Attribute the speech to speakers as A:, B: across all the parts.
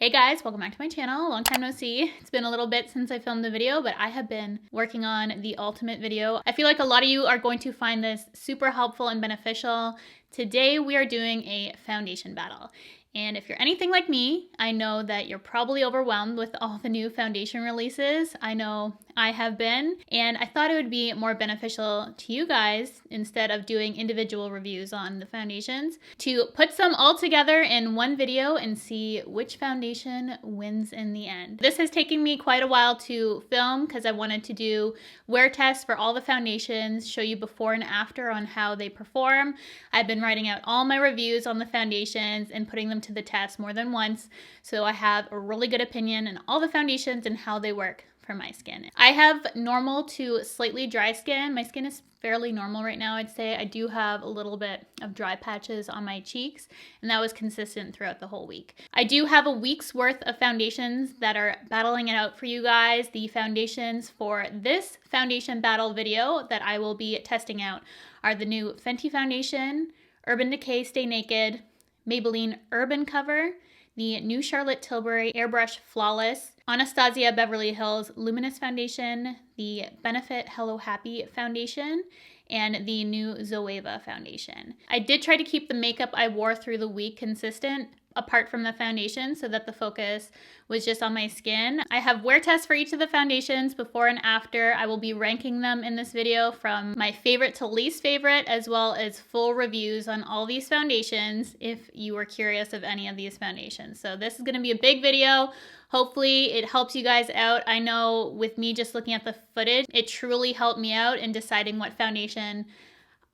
A: Hey guys, welcome back to my channel. Long time no see. It's been a little bit since I filmed the video, but I have been working on the ultimate video. I feel like a lot of you are going to find this super helpful and beneficial. Today we are doing a foundation battle. And if you're anything like me, I know that you're probably overwhelmed with all the new foundation releases. I know I have been, and I thought it would be more beneficial to you guys, instead of doing individual reviews on the foundations, to put some all together in one video and see which foundation wins in the end. This has taken me quite a while to film because I wanted to do wear tests for all the foundations, show you before and after on how they perform. I've been writing out all my reviews on the foundations and putting them to the test more than once, so I have a really good opinion on all the foundations and how they work for my skin. I have normal to slightly dry skin. My skin is fairly normal right now, I'd say. I do have a little bit of dry patches on my cheeks, and that was consistent throughout the whole week. I do have a week's worth of foundations that are battling it out for you guys. The foundations for this foundation battle video that I will be testing out are the new Fenty foundation, Urban Decay Stay Naked, Maybelline Urban Cover, the new Charlotte Tilbury Airbrush Flawless, Anastasia Beverly Hills Luminous Foundation, the Benefit Hello Happy Foundation, and the new Zoeva foundation. I did try to keep the makeup I wore through the week consistent, apart from the foundation, so that the focus was just on my skin. I have wear tests for each of the foundations before and after. I will be ranking them in this video from my favorite to least favorite, as well as full reviews on all these foundations if you were curious of any of these foundations. So this is going to be a big video. Hopefully it helps you guys out. I know with me just looking at the footage, it truly helped me out in deciding what foundation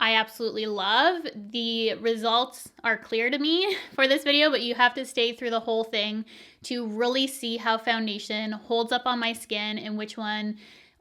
A: I absolutely love. The results are clear to me for this video, but you have to stay through the whole thing to really see how foundation holds up on my skin and which one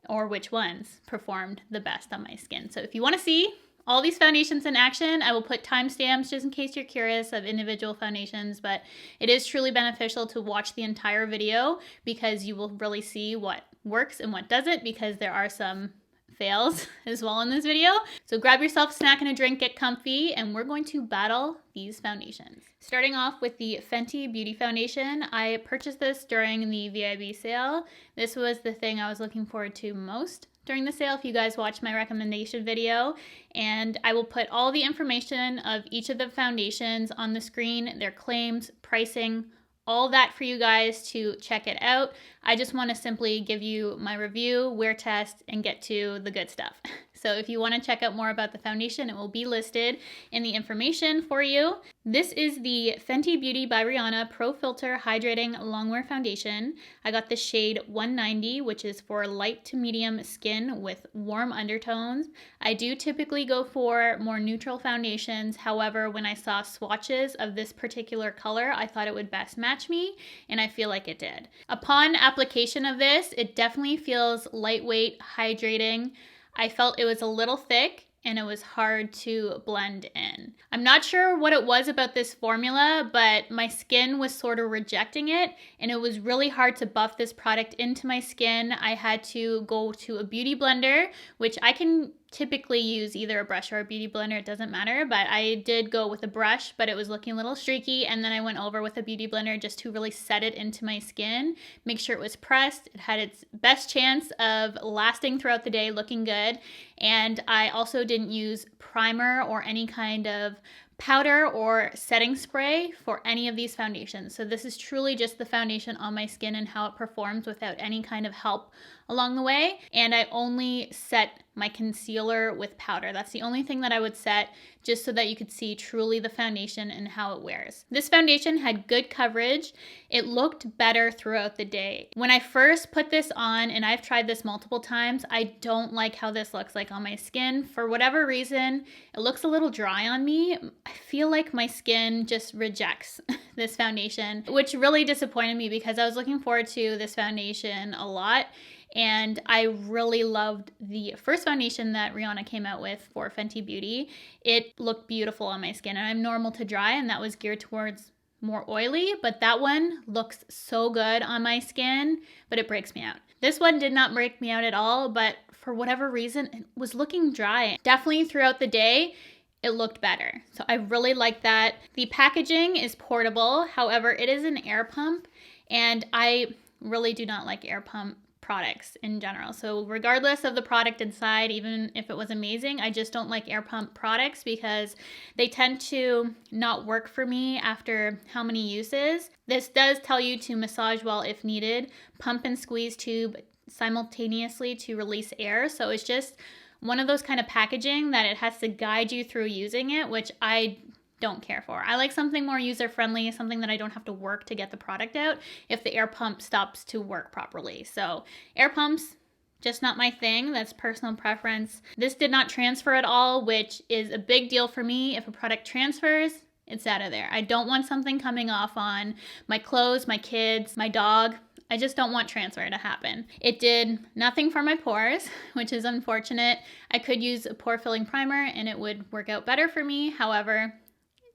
A: or which ones performed the best on my skin. So if you want to see all these foundations in action, I will put timestamps just in case you're curious of individual foundations, but it is truly beneficial to watch the entire video because you will really see what works and what doesn't, because there are some fails as well in this video. So grab yourself a snack and a drink, get comfy, and we're going to battle these foundations. Starting off with the Fenty Beauty Foundation. I purchased this during the VIB sale. This was the thing I was looking forward to most during the sale, if you guys watched my recommendation video, and I will put all the information of each of the foundations on the screen, their claims, pricing, all that for you guys to check it out. I just want to simply give you my review, wear test, and get to the good stuff. So if you want to check out more about the foundation, it will be listed in the information for you. This is the Fenty Beauty by Rihanna Pro Filter Hydrating Longwear Foundation. I got the shade 190, which is for light to medium skin with warm undertones. I do typically go for more neutral foundations. However, when I saw swatches of this particular color, I thought it would best match me, and I feel like it did. Upon application of this, it definitely feels lightweight, hydrating. I felt it was a little thick and it was hard to blend in. I'm not sure what it was about this formula, but my skin was sort of rejecting it, and it was really hard to buff this product into my skin. I had to go to a beauty blender, which I can typically use either a brush or a beauty blender, it doesn't matter, but I did go with a brush, but it was looking a little streaky, and then I went over with a beauty blender just to really set it into my skin, make sure it was pressed, it had its best chance of lasting throughout the day, looking good, and I also didn't use primer or any kind of powder or setting spray for any of these foundations. So this is truly just the foundation on my skin and how it performs without any kind of help along the way. And I only set my concealer with powder. That's the only thing that I would set, just so that you could see truly the foundation and how it wears. This foundation had good coverage. It looked better throughout the day. When I first put this on, and I've tried this multiple times, I don't like how this looks like on my skin. For whatever reason, it looks a little dry on me. I feel like my skin just rejects this foundation, which really disappointed me because I was looking forward to this foundation a lot. And I really loved the first foundation that Rihanna came out with for Fenty Beauty. It looked beautiful on my skin, and I'm normal to dry, and that was geared towards more oily, but that one looks so good on my skin, but it breaks me out. This one did not break me out at all, but for whatever reason, it was looking dry. Definitely throughout the day, it looked better. So I really like that. The packaging is portable. However, it is an air pump, and I really do not like air pump products in general. So regardless of the product inside, even if it was amazing, I just don't like air pump products because they tend to not work for me after how many uses. This does tell you to massage well if needed, pump and squeeze tube simultaneously to release air. So it's just one of those kind of packaging that it has to guide you through using it, which I don't care for. I like something more user-friendly, something that I don't have to work to get the product out if the air pump stops to work properly. So air pumps, just not my thing. That's personal preference. This did not transfer at all, which is a big deal for me. If a product transfers, it's out of there. I don't want something coming off on my clothes, my kids, my dog. I just don't want transfer to happen. It did nothing for my pores, which is unfortunate. I could use a pore filling primer and it would work out better for me. However,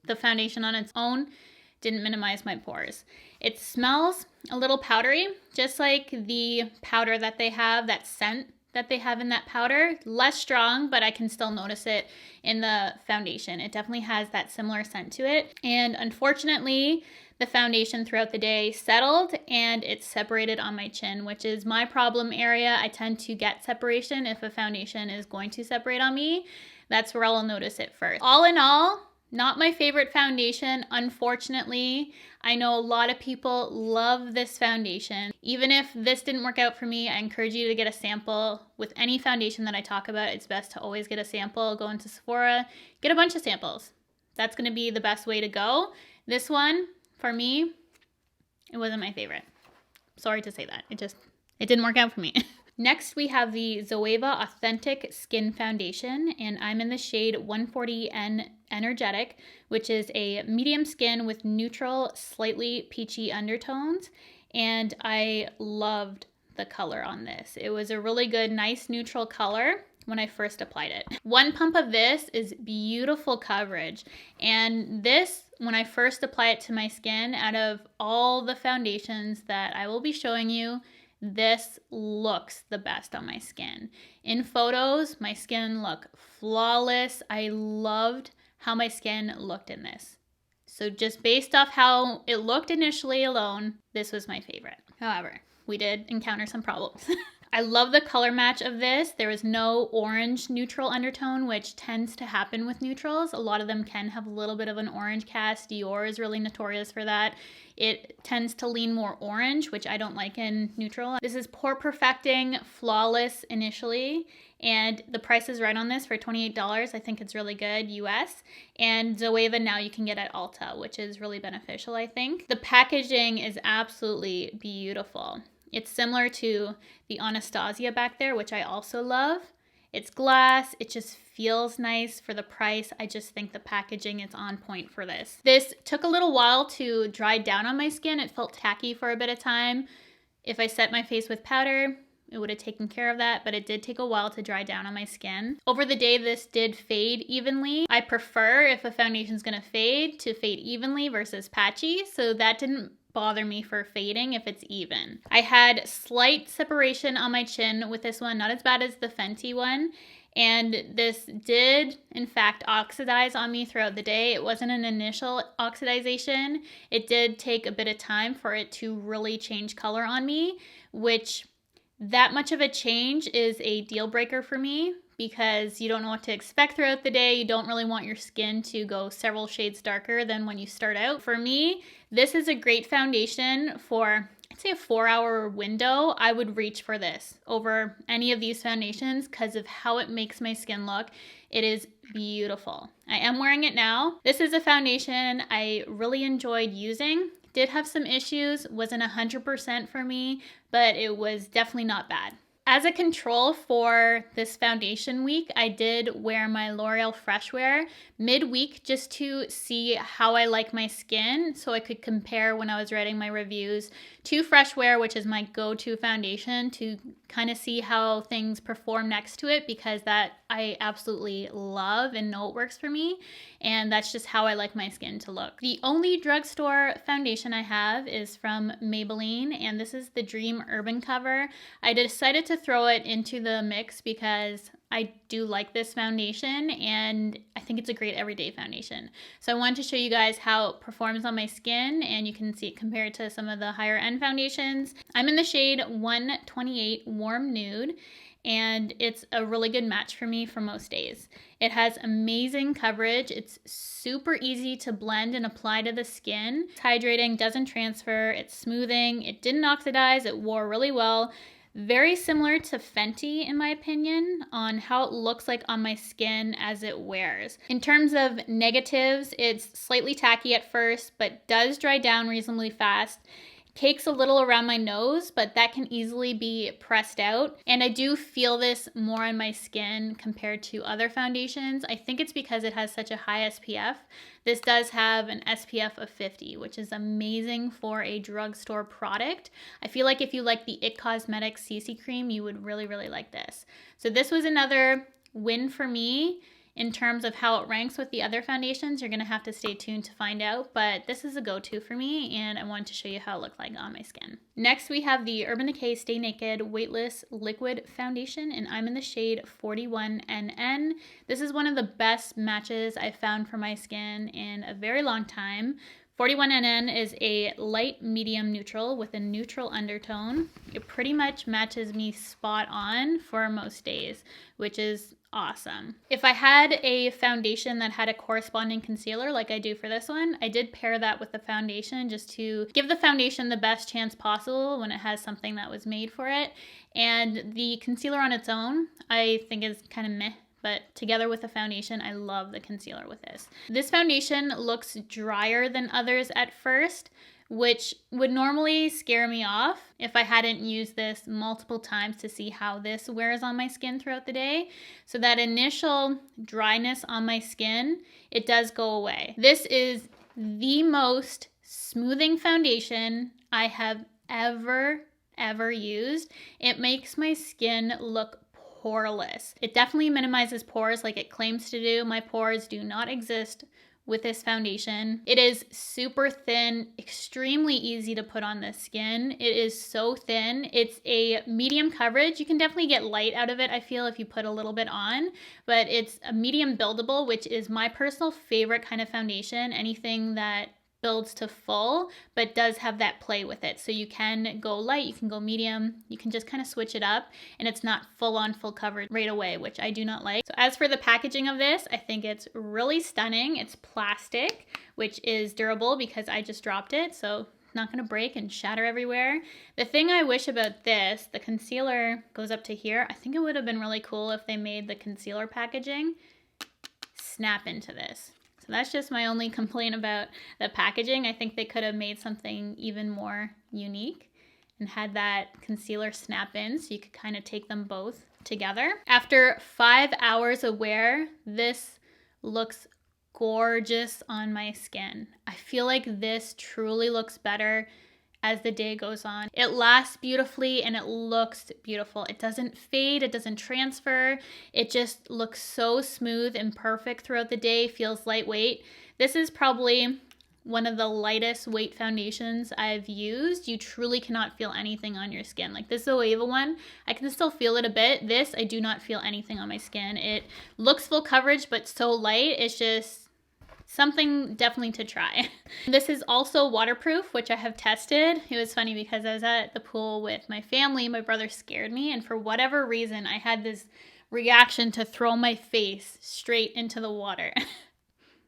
A: the foundation on its own didn't minimize my pores. It smells a little powdery, just like the powder that they have, that scent that they have in that powder. Less strong, but I can still notice it in the foundation. It definitely has that similar scent to it. And unfortunately, the foundation throughout the day settled and it separated on my chin, which is my problem area. I tend to get separation if a foundation is going to separate on me. That's where I'll notice it first. All in all, not my favorite foundation, unfortunately. I know a lot of people love this foundation. Even if this didn't work out for me, I encourage you to get a sample. With any foundation that I talk about, it's best to always get a sample. Go into Sephora, get a bunch of samples. That's gonna be the best way to go. This one, for me, it wasn't my favorite. Sorry to say that. It didn't work out for me. Next, we have the Zoeva Authentic Skin Foundation, and I'm in the shade 140N Energetic, which is a medium skin with neutral, slightly peachy undertones, and I loved the color on this. It was a really good, nice neutral color when I first applied it. One pump of this is beautiful coverage, and this, when I first apply it to my skin, out of all the foundations that I will be showing you, this looks the best on my skin. In photos, my skin looked flawless. I loved how my skin looked in this. So just based off how it looked initially alone, this was my favorite. However, we did encounter some problems. I love the color match of this. There is no orange neutral undertone, which tends to happen with neutrals. A lot of them can have a little bit of an orange cast. Dior is really notorious for that. It tends to lean more orange, which I don't like in neutral. This is pore perfecting, flawless initially, and the price is right on this for $28. I think it's really good, US. And Zoeva now you can get at Ulta, which is really beneficial, I think. The packaging is absolutely beautiful. It's similar to the Anastasia back there, which I also love. It's glass, it just feels nice for the price. I just think the packaging is on point for this. This took a little while to dry down on my skin. It felt tacky for a bit of time. If I set my face with powder, it would have taken care of that, but it did take a while to dry down on my skin. Over the day, this did fade evenly. I prefer, if a foundation's gonna fade, to fade evenly versus patchy, so that didn't bother me for fading if it's even. I had slight separation on my chin with this one, not as bad as the Fenty one. And this did, in fact, oxidize on me throughout the day. It wasn't an initial oxidization. It did take a bit of time for it to really change color on me, which that much of a change is a deal breaker for me because you don't know what to expect throughout the day. You don't really want your skin to go several shades darker than when you start out. For me, this is a great foundation for, I'd say, a 4-hour window. I would reach for this over any of these foundations because of how it makes my skin look. It is beautiful. I am wearing it now. This is a foundation I really enjoyed using. Did have some issues, wasn't 100% for me, but it was definitely not bad. As a control for this foundation week, I did wear my L'Oreal Freshwear midweek just to see how I like my skin so I could compare when I was writing my reviews to Freshwear, which is my go-to foundation, to kind of see how things perform next to it because that I absolutely love and know it works for me, and that's just how I like my skin to look. The only drugstore foundation I have is from Maybelline, and this is the Dream Urban Cover. I decided to throw it into the mix because I do like this foundation, and I think it's a great everyday foundation. So I wanted to show you guys how it performs on my skin, and you can see it compared to some of the higher end foundations. I'm in the shade 128 Warm Nude, and it's a really good match for me for most days. It has amazing coverage. It's super easy to blend and apply to the skin. It's hydrating, doesn't transfer, it's smoothing, it didn't oxidize, it wore really well. Very similar to Fenty, in my opinion, on how it looks like on my skin as it wears. In terms of negatives, it's slightly tacky at first, but does dry down reasonably fast. Cakes a little around my nose, but that can easily be pressed out. And I do feel this more on my skin compared to other foundations. I think it's because it has such a high SPF. This does have an SPF of 50, which is amazing for a drugstore product. I feel like if you like the IT Cosmetics CC cream, you would really, really like this. So this was another win for me. In terms of how it ranks with the other foundations, you're going to have to stay tuned to find out, but this is a go-to for me, and I wanted to show you how it looked like on my skin. Next, we have the Urban Decay Stay Naked Weightless Liquid Foundation, and I'm in the shade 41NN. This is one of the best matches I've found for my skin in a very long time. 41NN is a light medium neutral with a neutral undertone. It pretty much matches me spot on for most days, which is awesome. If I had a foundation that had a corresponding concealer like I do for this one, I did pair that with the foundation just to give the foundation the best chance possible when it has something that was made for it. And the concealer on its own, I think is kind of meh. But together with the foundation, I love the concealer with this. This foundation looks drier than others at first, which would normally scare me off if I hadn't used this multiple times to see how this wears on my skin throughout the day. So that initial dryness on my skin, it does go away. This is the most smoothing foundation I have ever used. It makes my skin look poreless. It definitely minimizes pores like it claims to do. My pores do not exist with this foundation. It is super thin, extremely easy to put on the skin. It is so thin. It's a medium coverage. You can definitely get light out of it, I feel, if you put a little bit on, but it's a medium buildable, which is my personal favorite kind of foundation. Anything that builds to full, but does have that play with it. So you can go light, you can go medium, you can just kind of switch it up, and it's not full on full coverage right away, which I do not like. So as for the packaging of this, I think it's really stunning. It's plastic, which is durable because I just dropped it, so it's not gonna break and shatter everywhere. The thing I wish about this, the concealer goes up to here. I think it would have been really cool if they made the concealer packaging snap into this. So that's just my only complaint about the packaging. I think they could have made something even more unique and had that concealer snap in so you could kind of take them both together. After 5 hours of wear, this looks gorgeous on my skin. I feel like this truly looks better as the day goes on. It lasts beautifully and it looks beautiful. It doesn't fade, it doesn't transfer. It just looks so smooth and perfect throughout the day, feels lightweight. This is probably one of the lightest weight foundations I've used. You truly cannot feel anything on your skin. Like this Zoeva one, I can still feel it a bit. This, I do not feel anything on my skin. It looks full coverage, but so light, it's just something definitely to try. This is also waterproof, which I have tested. It was funny because I was at the pool with my family. My brother scared me, and for whatever reason, I had this reaction to throw my face straight into the water.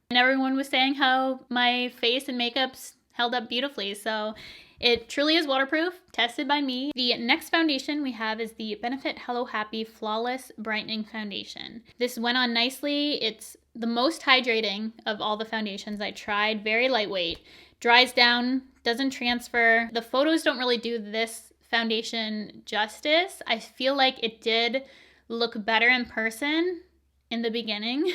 A: And everyone was saying how my face and makeup's held up beautifully. So it truly is waterproof, tested by me. The next foundation we have is the Benefit Hello Happy Flawless Brightening Foundation. This went on nicely. It's the most hydrating of all the foundations I tried. Very lightweight, dries down, doesn't transfer. The photos don't really do this foundation justice. I feel like it did look better in person in the beginning,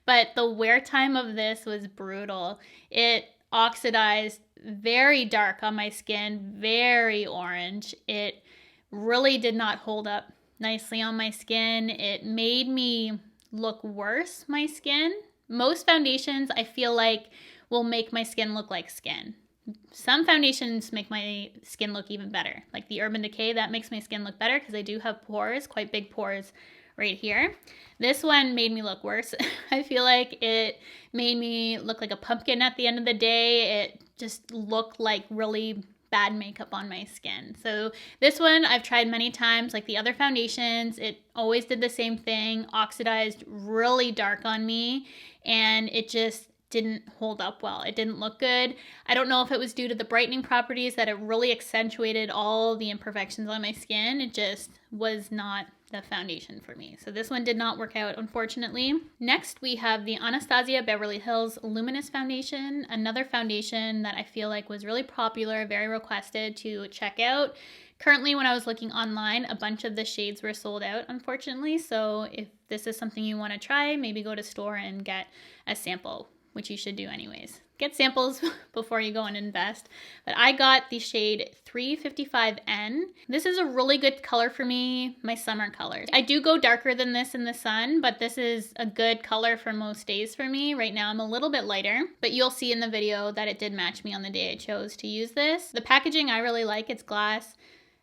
A: but the wear time of this was brutal. It oxidized very dark on my skin, very orange. It really did not hold up nicely on my skin. It made me look worse, my skin. Most foundations I feel like will make my skin look like skin. Some foundations make my skin look even better. Like the Urban Decay, that makes my skin look better because I do have pores, quite big pores right here. This one made me look worse. I feel like it made me look like a pumpkin at the end of the day. It just looked like really bad makeup on my skin. So this one I've tried many times. Like the other foundations, it always did the same thing, oxidized really dark on me, and it just didn't hold up well. It didn't look good. I don't know if it was due to the brightening properties that it really accentuated all the imperfections on my skin. It just was not the foundation for me. So this one did not work out, unfortunately. Next, we have the Anastasia Beverly Hills Luminous Foundation, another foundation that I feel like was really popular, very requested to check out. Currently, when I was looking online, a bunch of the shades were sold out, unfortunately. So if this is something you want to try, maybe go to store and get a sample, which you should do anyways. Get samples before you go and invest. But I got the shade 355N. This is a really good color for me, my summer color. I do go darker than this in the sun, but this is a good color for most days for me. Right now I'm a little bit lighter, but you'll see in the video that it did match me on the day I chose to use this. The packaging I really like. It's glass.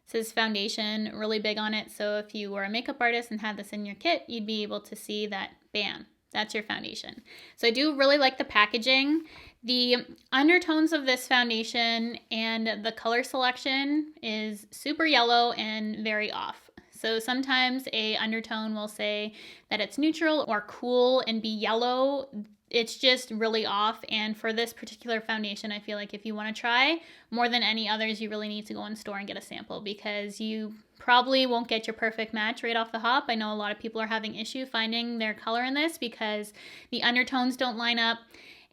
A: It says foundation, really big on it. So if you were a makeup artist and had this in your kit, you'd be able to see that, bam, that's your foundation. So I do really like the packaging. The undertones of this foundation and the color selection is super yellow and very off. So sometimes a undertone will say that it's neutral or cool and be yellow. It's just really off. And for this particular foundation, I feel like if you want to try more than any others, you really need to go in store and get a sample, because you probably won't get your perfect match right off the hop. I know a lot of people are having issue finding their color in this because the undertones don't line up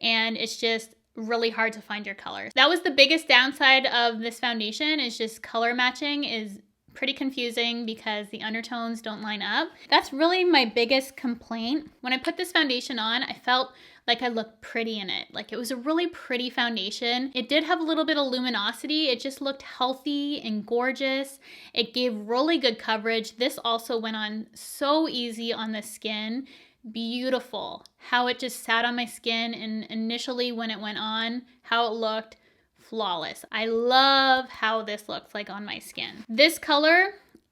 A: and it's just really hard to find your color. That was the biggest downside of this foundation, is just color matching is pretty confusing because the undertones don't line up. That's really my biggest complaint. When I put this foundation on, I felt like I looked pretty in it. Like it was a really pretty foundation. It did have a little bit of luminosity. It just looked healthy and gorgeous. It gave really good coverage. This also went on so easy on the skin. Beautiful. How it just sat on my skin, and initially when it went on, how it looked, flawless. I love how this looks like on my skin. This color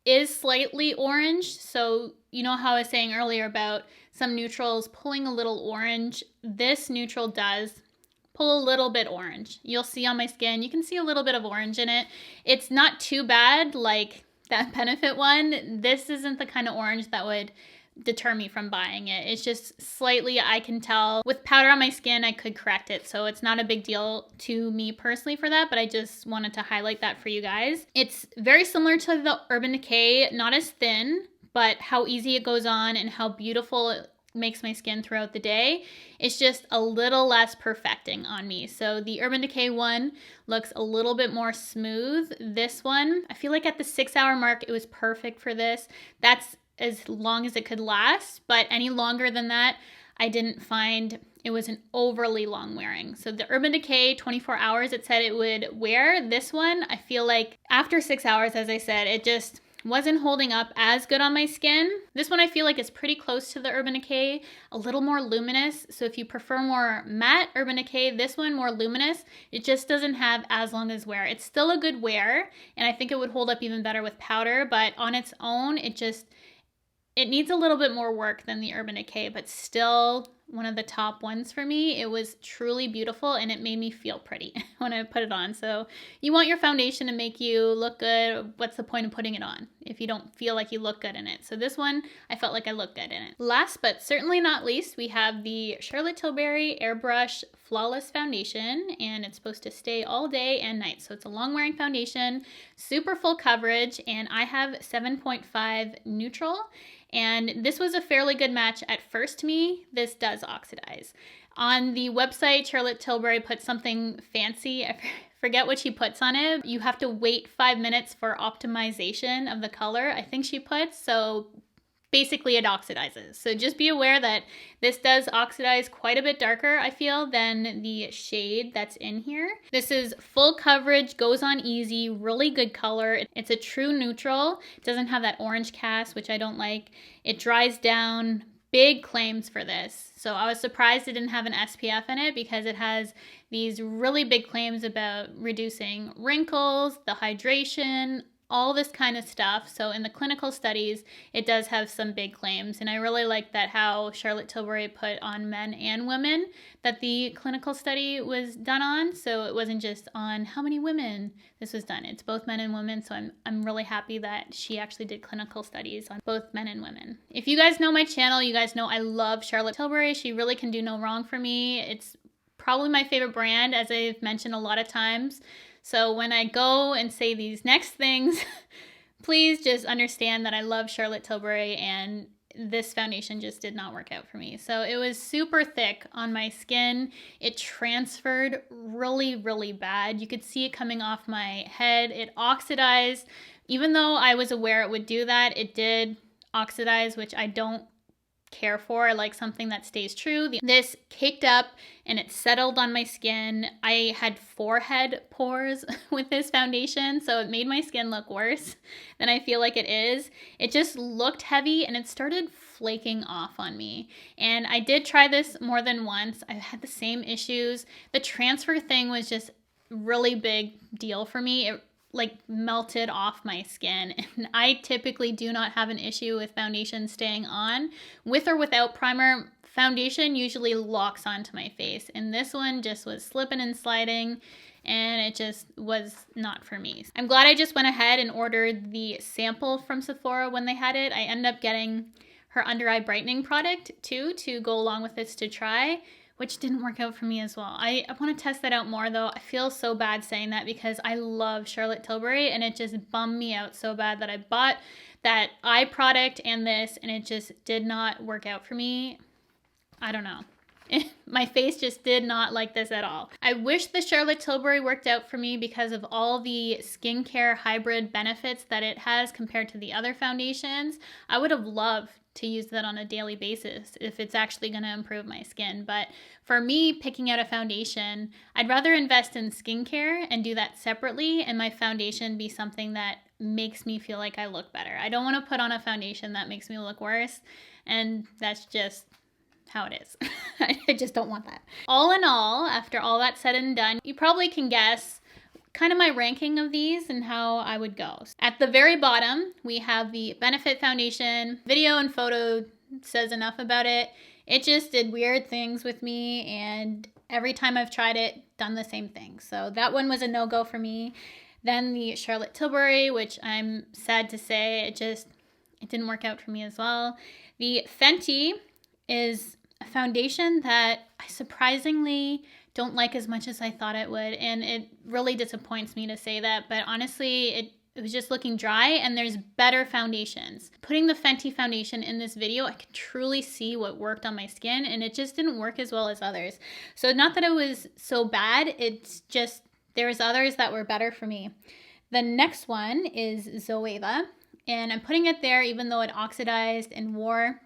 A: is slightly orange. So you know how I was saying earlier about some neutrals pulling a little orange. This neutral does pull a little bit orange. You'll see on my skin, you can see a little bit of orange in it. It's not too bad like that Benefit one. This isn't the kind of orange that would deter me from buying it. It's just slightly, I can tell with powder on my skin, I could correct it. So it's not a big deal to me personally for that, but I just wanted to highlight that for you guys. It's very similar to the Urban Decay, not as thin, but how easy it goes on and how beautiful it makes my skin throughout the day. It's just a little less perfecting on me. So the Urban Decay one looks a little bit more smooth. This one, I feel like at the 6-hour mark, it was perfect for this. That's as long as it could last, but any longer than that, I didn't find it was an overly long wearing. So the Urban Decay 24 hours, it said it would wear. This one, I feel like after 6 hours, as I said, it just wasn't holding up as good on my skin. This one I feel like is pretty close to the Urban Decay, a little more luminous. So if you prefer more matte Urban Decay, this one more luminous. It just doesn't have as long as wear. It's still a good wear, and I think it would hold up even better with powder, but on its own, it needs a little bit more work than the Urban Decay, but still one of the top ones for me. It was truly beautiful and it made me feel pretty when I put it on. So you want your foundation to make you look good. What's the point of putting it on if you don't feel like you look good in it? So this one, I felt like I looked good in it. Last but certainly not least, we have the Charlotte Tilbury Airbrush Flawless Foundation, and it's supposed to stay all day and night. So it's a long wearing foundation, super full coverage, and I have 7.5 neutral. And this was a fairly good match at first to me. This does oxidize. On the website, Charlotte Tilbury put something fancy. I forget what she puts on it. You have to wait 5 minutes for optimization of the color, I think she puts. So basically it oxidizes. So just be aware that this does oxidize quite a bit darker, I feel, than the shade that's in here. This is full coverage, goes on easy, really good color. It's a true neutral. It doesn't have that orange cast, which I don't like. It dries down. Big claims for this. So I was surprised it didn't have an SPF in it because it has these really big claims about reducing wrinkles, the hydration, all this kind of stuff. So in the clinical studies, it does have some big claims. And I really like that how Charlotte Tilbury put on men and women that the clinical study was done on. So it wasn't just on how many women this was done. It's both men and women. So I'm really happy that she actually did clinical studies on both men and women. If you guys know my channel, you guys know I love Charlotte Tilbury. She really can do no wrong for me. It's probably my favorite brand, as I've mentioned a lot of times. So when I go and say these next things, please just understand that I love Charlotte Tilbury, and this foundation just did not work out for me. So it was super thick on my skin. It transferred really, really bad. You could see it coming off my head. It oxidized. Even though I was aware it would do that, it did oxidize, which I don't care for. I like something that stays true. This caked up and it settled on my skin. I had forehead pores with this foundation, so it made my skin look worse than I feel like it is. It just looked heavy and it started flaking off on me. And I did try this more than once. I had the same issues. The transfer thing was just really big deal for me. It like melted off my skin, and I typically do not have an issue with foundation staying on. With or without primer, foundation usually locks onto my face, and this one just was slipping and sliding, and it just was not for me. I'm glad I just went ahead and ordered the sample from Sephora when they had it. I ended up getting her under eye brightening product too to go along with this to try, which didn't work out for me as well. I want to test that out more though. I feel so bad saying that because I love Charlotte Tilbury, and it just bummed me out so bad that I bought that eye product and this, and it just did not work out for me. I don't know. My face just did not like this at all. I wish the Charlotte Tilbury worked out for me because of all the skincare hybrid benefits that it has compared to the other foundations. I would have loved to use that on a daily basis if it's actually going to improve my skin. But for me, picking out a foundation, I'd rather invest in skincare and do that separately, and my foundation be something that makes me feel like I look better. I don't want to put on a foundation that makes me look worse, and that's just how it is. I just don't want that. All in all, after all that said and done, you probably can guess kind of my ranking of these and how I would go. At the very bottom, we have the Benefit Foundation. Video and photo says enough about it. It just did weird things with me, and every time I've tried it, done the same thing. So that one was a no-go for me. Then the Charlotte Tilbury, which I'm sad to say, it didn't work out for me as well. The Fenty is a foundation that I surprisingly don't like as much as I thought it would, and it really disappoints me to say that, but honestly it was just looking dry, and there's better foundations. Putting the Fenty foundation in this video, I could truly see what worked on my skin, and it just didn't work as well as others. So not that it was so bad, it's just there was others that were better for me. The next one is Zoeva, and I'm putting it there even though it oxidized and wore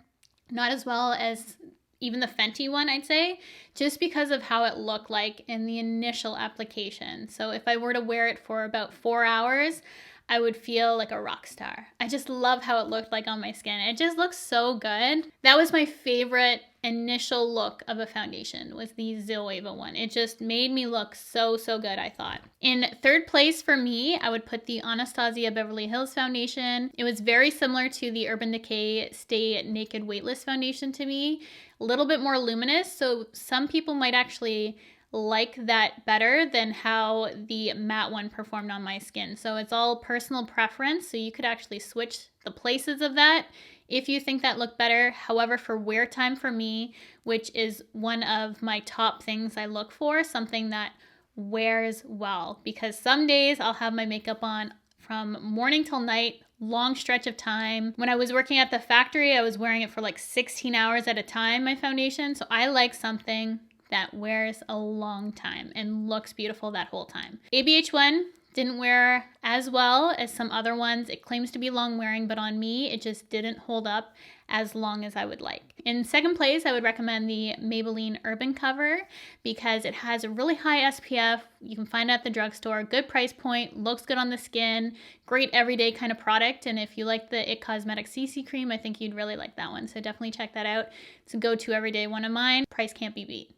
A: not as well as even the Fenty one, I'd say, just because of how it looked like in the initial application. So if I were to wear it for about 4 hours, I would feel like a rock star. I just love how it looked like on my skin. It just looks so good. That was my favorite initial look of a foundation, was the Zoeva one. It just made me look so, so good, I thought. In third place for me, I would put the Anastasia Beverly Hills foundation. It was very similar to the Urban Decay Stay Naked Weightless foundation to me. A little bit more luminous, so some people might actually like that better than how the matte one performed on my skin. So it's all personal preference, so you could actually switch the places of that if you think that looked better. However, for wear time for me, which is one of my top things I look for, something that wears well, because some days I'll have my makeup on from morning till night, long stretch of time. When I was working at the factory, I was wearing it for like 16 hours at a time, my foundation. So I like something that wears a long time and looks beautiful that whole time. ABH1 didn't wear as well as some other ones. It claims to be long wearing, but on me, it just didn't hold up as long as I would like. In second place, I would recommend the Maybelline Urban Cover because it has a really high SPF. You can find it at the drugstore, good price point, looks good on the skin, great everyday kind of product. And if you like the IT Cosmetics CC cream, I think you'd really like that one. So definitely check that out. It's a go-to everyday one of mine. Price can't be beat.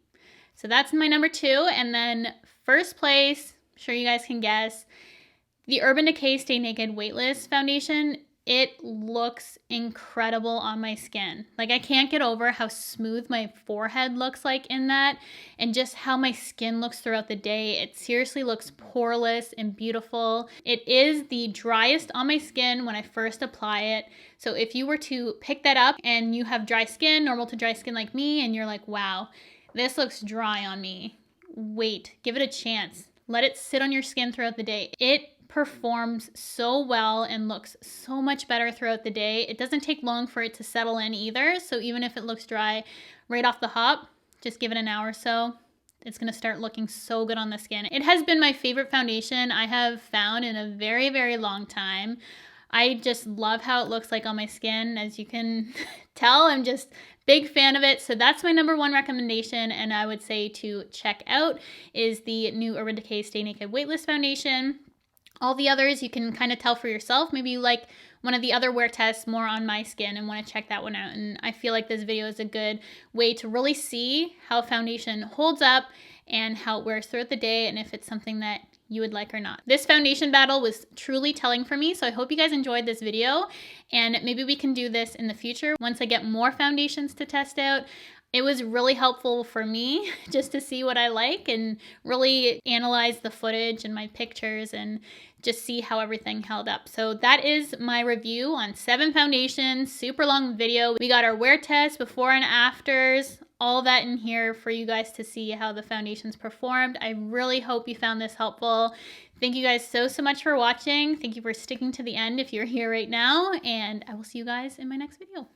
A: So that's my number 2. And then first place, I'm sure you guys can guess, The Urban Decay Stay Naked Weightless Foundation, it looks incredible on my skin. Like, I can't get over how smooth my forehead looks like in that, and just how my skin looks throughout the day. It seriously looks poreless and beautiful. It is the driest on my skin when I first apply it. So if you were to pick that up and you have dry skin, normal to dry skin like me, and you're like, wow, this looks dry on me, wait, give it a chance. Let it sit on your skin throughout the day. It performs so well and looks so much better throughout the day. It doesn't take long for it to settle in either. So even if it looks dry right off the hop, just give it an hour or so. It's gonna start looking so good on the skin. It has been my favorite foundation I have found in a very, very long time. I just love how it looks like on my skin. As you can tell, I'm just big fan of it. So that's my number one recommendation, and I would say to check out is the new Urban Decay Stay Naked Weightless Foundation. All the others you can kind of tell for yourself. Maybe you like one of the other wear tests more on my skin and want to check that one out. And I feel like this video is a good way to really see how foundation holds up and how it wears throughout the day, and if it's something that you would like or not. This foundation battle was truly telling for me, so I hope you guys enjoyed this video, and maybe we can do this in the future once I get more foundations to test out. It was really helpful for me just to see what I like and really analyze the footage and my pictures and just see how everything held up. So that is my review on 7 foundations, super long video. We got our wear test, before and afters, all that in here for you guys to see how the foundations performed. I really hope you found this helpful. Thank you guys so much for watching. Thank you for sticking to the end if you're here right now, and I will see you guys in my next video.